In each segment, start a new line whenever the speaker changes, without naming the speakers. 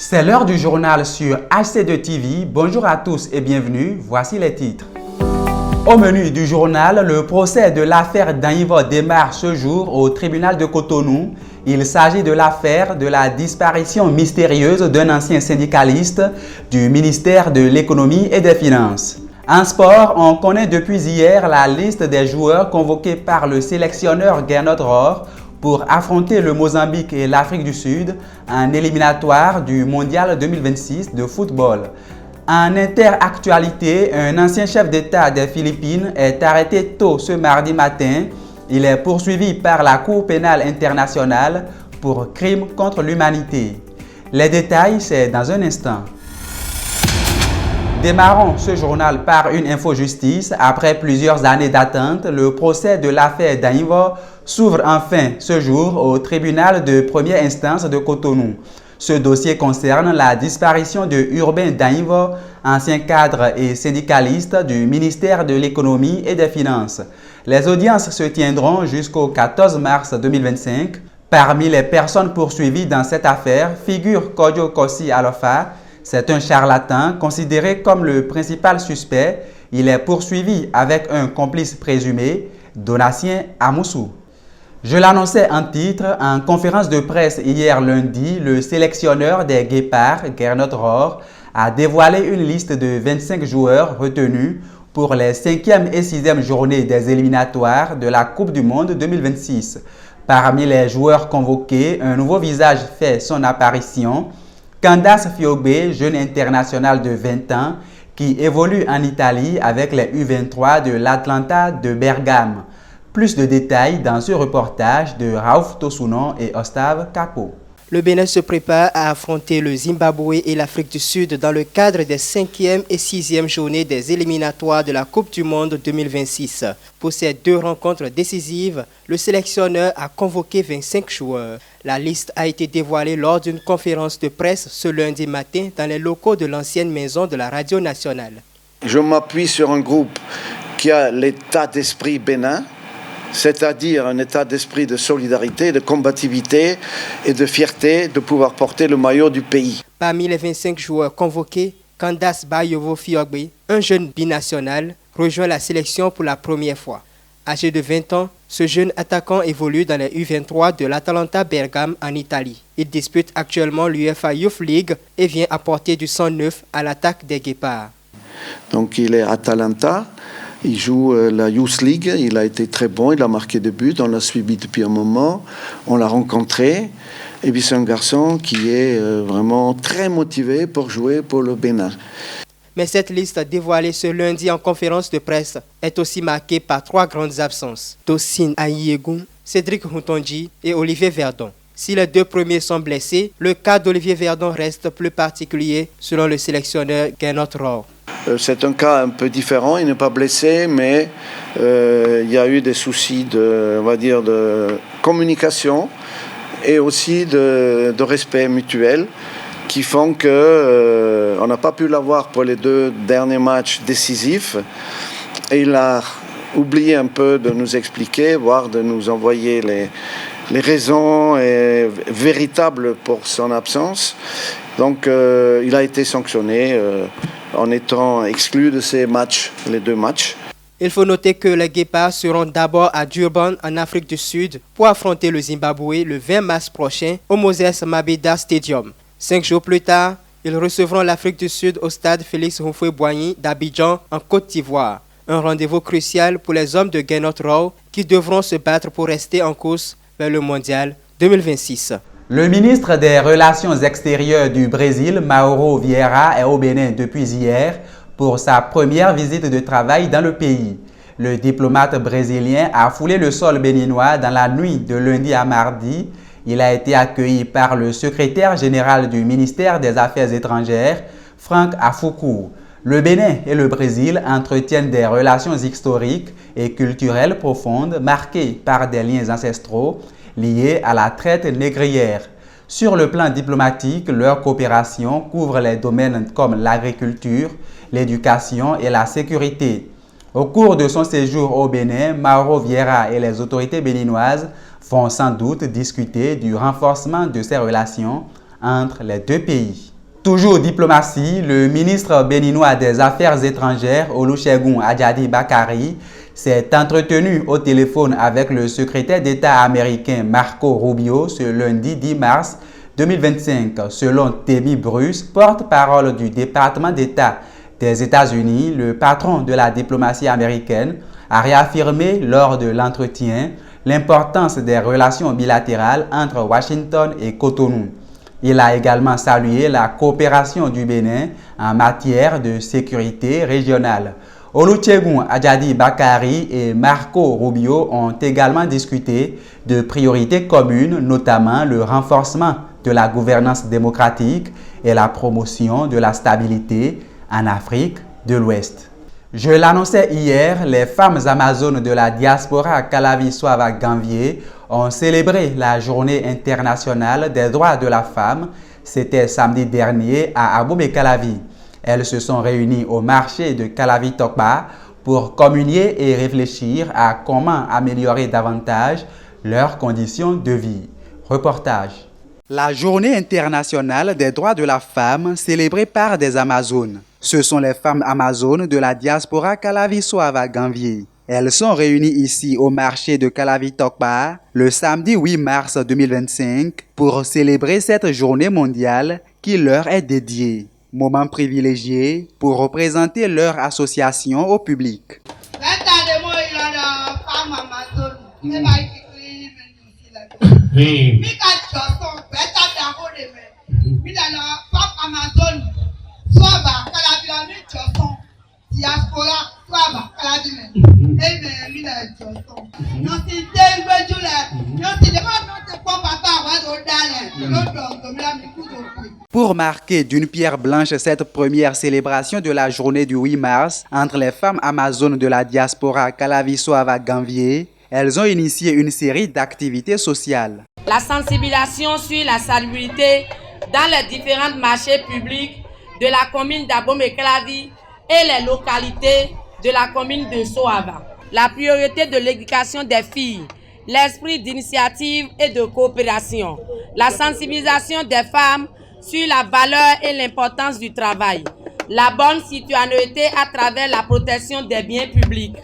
C'est l'heure du journal sur HC2 TV. Bonjour à tous et bienvenue. Voici les titres. Au menu du journal, le procès de l'affaire Danyivo démarre ce jour au tribunal de Cotonou. Il s'agit de l'affaire de la disparition mystérieuse d'un ancien syndicaliste du ministère de l'Économie et des Finances. En sport, on connaît depuis hier la liste des joueurs convoqués par le sélectionneur Gernot Rohr pour affronter le Mozambique et l'Afrique du Sud en éliminatoire du Mondial 2026 de football. En interactualité, un ancien chef d'État des Philippines est arrêté tôt ce mardi matin. Il est poursuivi par la Cour pénale internationale pour crimes contre l'humanité. Les détails, c'est dans un instant. Démarrons ce journal par une info-justice. Après plusieurs années d'attente, le procès de l'affaire Danyivo s'ouvre enfin ce jour au tribunal de première instance de Cotonou. Ce dossier concerne la disparition de Urbain Danyivo, ancien cadre et syndicaliste du ministère de l'Économie et des Finances. Les audiences se tiendront jusqu'au 14 mars 2025. Parmi les personnes poursuivies dans cette affaire figure Kodjo Kossi Alofa. C'est un charlatan considéré comme le principal suspect. Il est poursuivi avec un complice présumé, Donatien Amoussou. Je l'annonçais en titre, en conférence de presse hier lundi, le sélectionneur des Guépards, Gernot Rohr, a dévoilé une liste de 25 joueurs retenus pour les 5e et 6e journées des éliminatoires de la Coupe du Monde 2026. Parmi les joueurs convoqués, un nouveau visage fait son apparition. Candace Fiogbe, jeune international de 20 ans, qui évolue en Italie avec les U23 de l'Atalanta de Bergame. Plus de détails dans ce reportage de Raouf Tosunon et Ostave Capo.
Le Bénin se prépare à affronter le Zimbabwe et l'Afrique du Sud dans le cadre des 5e et 6e journées des éliminatoires de la Coupe du Monde 2026. Pour ces deux rencontres décisives, le sélectionneur a convoqué 25 joueurs. La liste a été dévoilée lors d'une conférence de presse ce lundi matin dans les locaux de l'ancienne maison de la Radio nationale.
Je m'appuie sur un groupe qui a l'état d'esprit bénin, c'est-à-dire un état d'esprit de solidarité, de combativité et de fierté de pouvoir porter le maillot du pays.
Parmi les 25 joueurs convoqués, Candace Bayovo Fiogbe, un jeune binational, rejoint la sélection pour la première fois. Âgé de 20 ans, ce jeune attaquant évolue dans les U23 de l'Atalanta Bergame en Italie. Il dispute actuellement l'UEFA Youth League et vient apporter du sang neuf à l'attaque des Guépards.
Donc il est à Atalanta. Il joue la Youth League, il a été très bon, il a marqué des buts, on l'a suivi depuis un moment, on l'a rencontré. Et puis c'est un garçon qui est vraiment très motivé pour jouer pour le Bénin.
Mais cette liste dévoilée ce lundi en conférence de presse est aussi marquée par 3 grandes absences. Tosin Ayiegou, Cédric Routonji et Olivier Verdon. Si les 2 premiers sont blessés, le cas d'Olivier Verdon reste plus particulier selon le sélectionneur Gernot Rohr.
C'est un cas un peu différent, il n'est pas blessé, mais il y a eu des soucis de communication et aussi de respect mutuel qui font qu'on n'a pas pu l'avoir pour les 2 derniers matchs décisifs. Et il a oublié un peu de nous expliquer, voire de nous envoyer les raisons véritables pour son absence. Donc il a été sanctionné en étant exclu de ces matchs, les 2 matchs.
Il faut noter que les Guépards seront d'abord à Durban en Afrique du Sud pour affronter le Zimbabwe le 20 mars prochain au Moses Mabhida Stadium. 5 jours plus tard, ils recevront l'Afrique du Sud au stade Félix Houphouët-Boigny d'Abidjan en Côte d'Ivoire. Un rendez-vous crucial pour les hommes de Gernot Rohr qui devront se battre pour rester en course vers le Mondial 2026.
Le ministre des Relations extérieures du Brésil, Mauro Vieira, est au Bénin depuis hier pour sa première visite de travail dans le pays. Le diplomate brésilien a foulé le sol béninois dans la nuit de lundi à mardi. Il a été accueilli par le secrétaire général du ministère des Affaires étrangères, Franck Afoukou. Le Bénin et le Brésil entretiennent des relations historiques et culturelles profondes marquées par des liens ancestraux liés à la traite négrière. Sur le plan diplomatique, leur coopération couvre les domaines comme l'agriculture, l'éducation et la sécurité. Au cours de son séjour au Bénin, Mauro Vieira et les autorités béninoises vont sans doute discuter du renforcement de ces relations entre les 2 pays. Toujours diplomatie, le ministre béninois des Affaires étrangères, Olusegun Adjadi Bakari, s'est entretenu au téléphone avec le secrétaire d'État américain Marco Rubio ce lundi 10 mars 2025, selon Temi Bruce, porte-parole du département d'État des États-Unis. Le patron de la diplomatie américaine a réaffirmé lors de l'entretien l'importance des relations bilatérales entre Washington et Cotonou. Il a également salué la coopération du Bénin en matière de sécurité régionale. Olusegun Adjadi Bakari et Marco Rubio ont également discuté de priorités communes, notamment le renforcement de la gouvernance démocratique et la promotion de la stabilité en Afrique de l'Ouest. Je l'annonçais hier, les femmes amazones de la diaspora Calavi-Swava-Ganvié ont célébré la Journée internationale des droits de la femme. C'était samedi dernier à Abomey-Calavi. Elles se sont réunies au marché de Calavi-Tokpa pour communier et réfléchir à comment améliorer davantage leurs conditions de vie. Reportage. La Journée internationale des droits de la femme célébrée par des Amazones. Ce sont les femmes amazones de la diaspora Calavi-Swava-Ganvié. Elles sont réunies ici au marché de Calavi-Tokpa le samedi 8 mars 2025 pour célébrer cette journée mondiale qui leur est dédiée. Moment privilégié pour représenter leur association au public. Pour marquer d'une pierre blanche cette première célébration de la journée du 8 mars entre les femmes amazones de la diaspora Calavi-Swava-Ganvié, elles ont initié une série d'activités sociales.
La sensibilisation sur la salubrité dans les différents marchés publics de la commune d'Abomey-Calavi et les localités de la commune de Swava. La priorité de l'éducation des filles, l'esprit d'initiative et de coopération, la sensibilisation des femmes sur la valeur et l'importance du travail, la bonne citoyenneté à travers la protection des biens publics,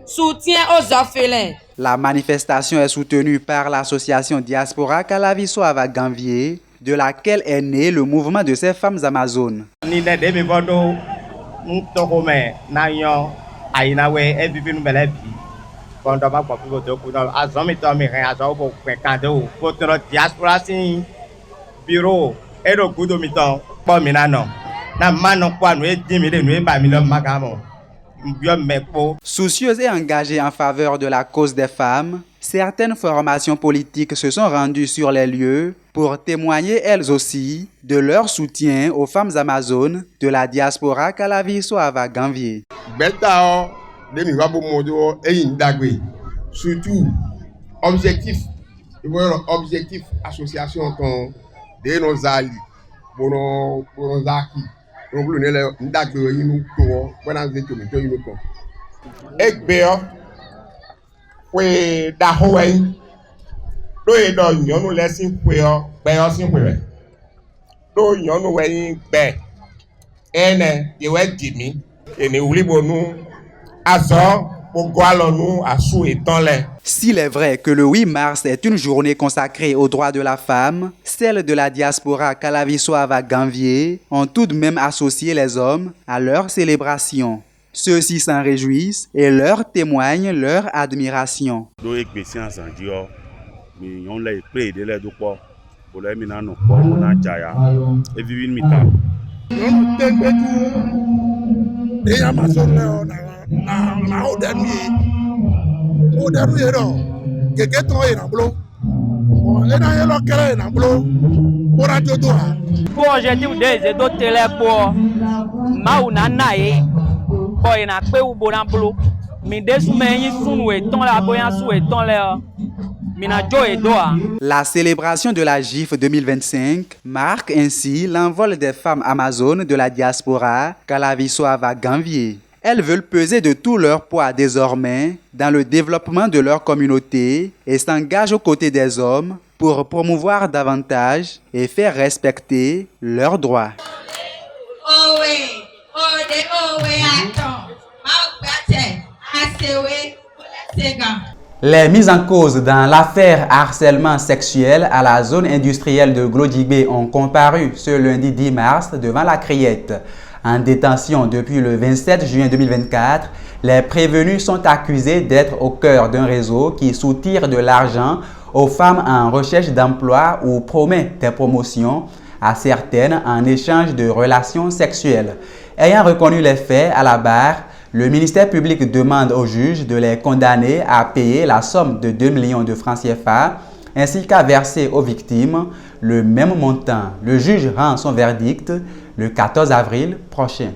soutien aux orphelins.
La manifestation est soutenue par l'association Diaspora Calavi-Swava-Ganvié, de laquelle est né le mouvement de ces femmes amazones. Soucieuses et engagées en faveur de la cause des femmes, certaines formations politiques se sont rendues sur les lieux pour témoigner elles aussi de leur soutien aux femmes amazones de la diaspora Calavi-Swava-Ganvié.
Surtout, objectif association de nos alliés, pour nos acquis.
S'il est vrai que le 8 mars est une journée consacrée aux droits de la femme, celles de la diaspora Calavi-Swava-Ganvié ont tout de même associé les hommes à leur célébration. Ceux-ci s'en réjouissent et leur témoignent leur admiration.
Pour objectif des télé pour maunana e ko ina pe u bona blo mi desu me yin sunu e ton la boyan su e ton le mina jo e doa.
La célébration de la GIF 2025 marque ainsi l'envol des femmes amazones de la diaspora Calavi-Swava-Ganvié. Elles veulent peser de tout leur poids désormais dans le développement de leur communauté et s'engagent aux côtés des hommes pour promouvoir davantage et faire respecter leurs droits. Les mises en cause dans l'affaire harcèlement sexuel à la zone industrielle de Glodjigbe ont comparu ce lundi 10 mars devant la Criette. En détention depuis le 27 juin 2024, les prévenus sont accusés d'être au cœur d'un réseau qui soutire de l'argent aux femmes en recherche d'emploi ou promet des promotions à certaines en échange de relations sexuelles. Ayant reconnu les faits à la barre, le ministère public demande au juge de les condamner à payer la somme de 2 millions de francs CFA ainsi qu'à verser aux victimes le même montant. Le juge rend son verdict le 14 avril prochain.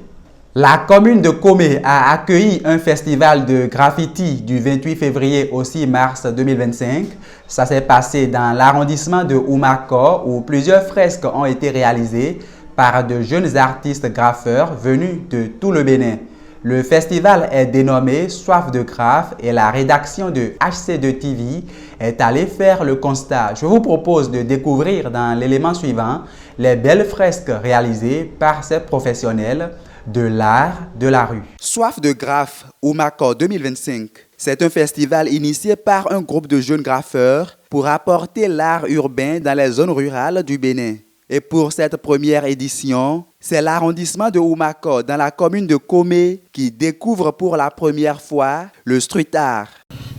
La commune de Komé a accueilli un festival de graffiti du 28 février au 6 mars 2025. Ça s'est passé dans l'arrondissement de Oumako où plusieurs fresques ont été réalisées par de jeunes artistes graffeurs venus de tout le Bénin. Le festival est dénommé Soif de Graphe et la rédaction de HC2 TV est allée faire le constat. Je vous propose de découvrir dans l'élément suivant les belles fresques réalisées par ces professionnels de l'art de la rue. Soif de Graphe Oumako 2025. C'est un festival initié par un groupe de jeunes graffeurs pour apporter l'art urbain dans les zones rurales du Bénin. Et pour cette première édition, c'est l'arrondissement de Oumako dans la commune de Komé qui découvre pour la première fois le street art.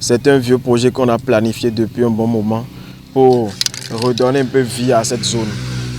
C'est un vieux projet qu'on a planifié depuis un bon moment pour redonner un peu vie à cette zone.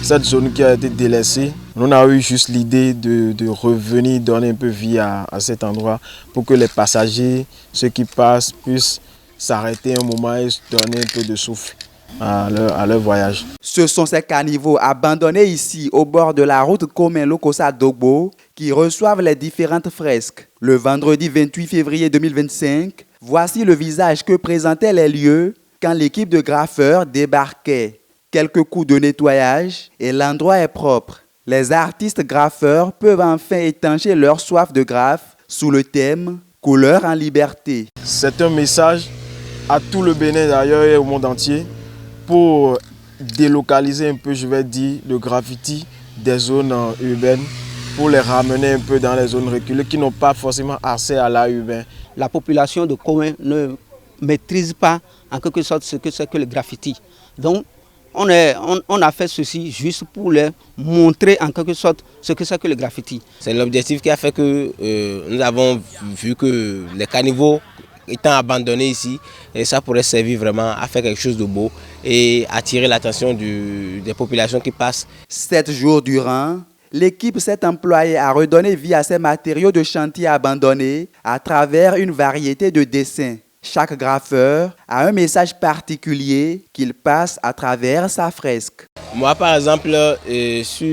Cette zone qui a été délaissée, on a eu juste l'idée de revenir donner un peu vie à cet endroit pour que les passagers, ceux qui passent, puissent s'arrêter un moment et se donner un peu de souffle à leur voyage.
Ce sont ces caniveaux abandonnés ici au bord de la route Komen-Lokossa-Dogbo qui reçoivent les différentes fresques. Le vendredi 28 février 2025, voici le visage que présentaient les lieux quand l'équipe de graffeurs débarquait. Quelques coups de nettoyage et l'endroit est propre. Les artistes graffeurs peuvent enfin étancher leur soif de graphe sous le thème « Couleur en liberté ».
C'est un message à tout le Bénin d'ailleurs et au monde entier pour délocaliser un peu, je vais dire, le graffiti des zones urbaines pour les ramener un peu dans les zones reculées qui n'ont pas forcément accès à l'art urbain.
La population de Komé ne maîtrise pas en quelque sorte ce que c'est que le graffiti. Donc, on a fait ceci juste pour leur montrer en quelque sorte ce que c'est que le graffiti.
C'est l'objectif qui a fait que nous avons vu que les caniveaux étant abandonnés ici, et ça pourrait servir vraiment à faire quelque chose de beau et attirer l'attention des populations qui passent.
7 jours durant, l'équipe s'est employée à redonner vie à ces matériaux de chantier abandonnés à travers une variété de dessins. Chaque graffeur a un message particulier qu'il passe à travers sa fresque.
Moi, par exemple, sur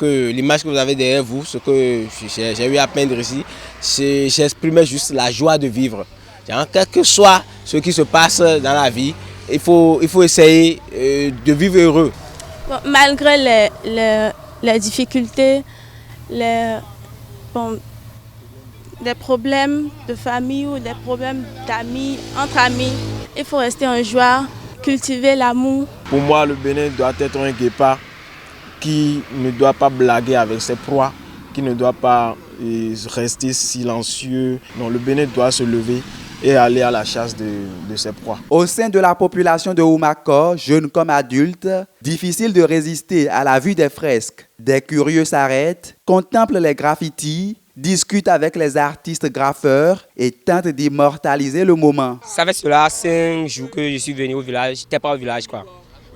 l'image que vous avez derrière vous, ce que j'ai eu à peindre ici, j'exprimais juste la joie de vivre. Quel que soit ce qui se passe dans la vie, il faut essayer de vivre heureux.
Bon, malgré les difficultés, des problèmes de famille ou des problèmes d'amis, entre amis, il faut rester en joie, cultiver l'amour.
Pour moi, le Bénin doit être un guépard qui ne doit pas blaguer avec ses proies, qui ne doit pas rester silencieux. Non, le Bénin doit se lever et aller à la chasse de ses proies.
Au sein de la population de Oumako, jeunes comme adultes, difficile de résister à la vue des fresques. Des curieux s'arrêtent, contemplent les graffitis, discutent avec les artistes graffeurs et tentent d'immortaliser le moment.
Ça fait cela 5 jours que je suis venu au village, je n'étais pas au village quoi.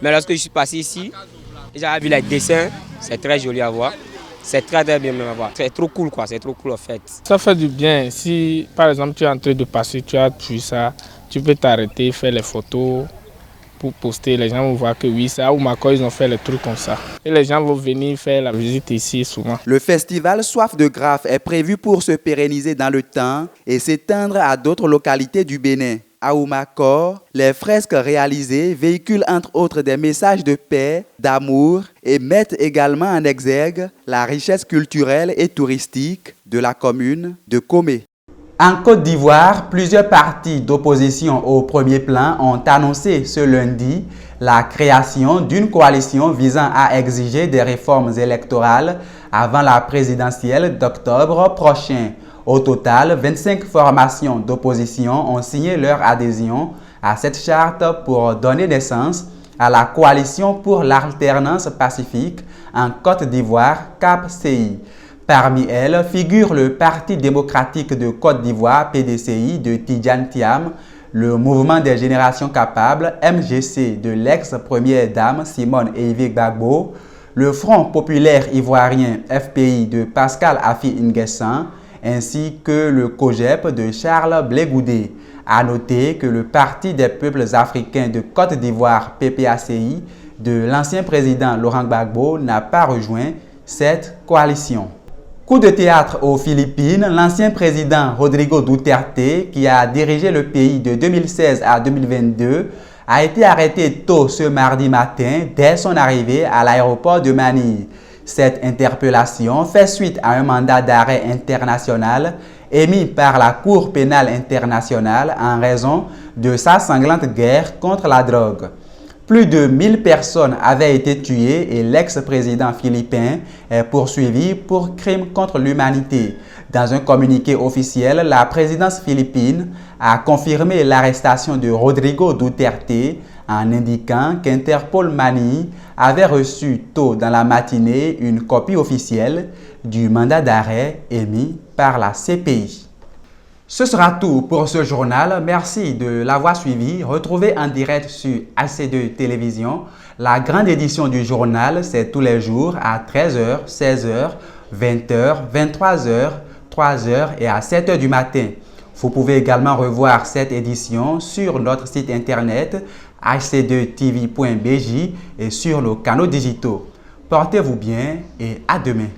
Mais lorsque je suis passé ici, j'ai vu les dessins, c'est très joli à voir. C'est très bien à voir. C'est trop cool quoi, c'est trop cool en fait.
Ça fait du bien. Si par exemple tu es en train de passer, tu as vu ça, tu peux t'arrêter, faire les photos pour poster. Les gens vont voir que oui, c'est à Oumako, ils ont fait les trucs comme ça. Et les gens vont venir faire la visite ici souvent.
Le festival Soif de Graphe est prévu pour se pérenniser dans le temps et s'étendre à d'autres localités du Bénin. À Oumako, les fresques réalisées véhiculent entre autres des messages de paix, d'amour et mettent également en exergue la richesse culturelle et touristique de la commune de Komé. En Côte d'Ivoire, plusieurs partis d'opposition au premier plan ont annoncé ce lundi la création d'une coalition visant à exiger des réformes électorales avant la présidentielle d'octobre prochain. Au total, 25 formations d'opposition ont signé leur adhésion à cette charte pour donner naissance à la coalition pour l'alternance pacifique en Côte d'Ivoire, CAP-CI. Parmi elles figure le Parti démocratique de Côte d'Ivoire, PDCI, de Tidjane Thiam, le Mouvement des générations capables, MGC, de l'ex-première dame Simone Eivie Gbagbo, le Front populaire ivoirien, FPI, de Pascal Affi N'Guessan, ainsi que le COGEP de Charles Blé Goudé. À noter que le Parti des peuples africains de Côte d'Ivoire, PPACI, de l'ancien président Laurent Gbagbo n'a pas rejoint cette coalition. Coup de théâtre aux Philippines, l'ancien président Rodrigo Duterte, qui a dirigé le pays de 2016 à 2022, a été arrêté tôt ce mardi matin dès son arrivée à l'aéroport de Manille. Cette interpellation fait suite à un mandat d'arrêt international émis par la Cour pénale internationale en raison de sa sanglante guerre contre la drogue. Plus de 1000 personnes avaient été tuées et l'ex-président philippin est poursuivi pour crimes contre l'humanité. Dans un communiqué officiel, la présidence philippine a confirmé l'arrestation de Rodrigo Duterte en indiquant qu'Interpol Manille avait reçu tôt dans la matinée une copie officielle du mandat d'arrêt émis par la CPI. Ce sera tout pour ce journal. Merci de l'avoir suivi. Retrouvez en direct sur AC2 Télévision. La grande édition du journal, c'est tous les jours à 13h, 16h, 20h, 23h, 3h et à 7h du matin. Vous pouvez également revoir cette édition sur notre site internet ac2tv.bj et sur nos canaux digitaux. Portez-vous bien et à demain.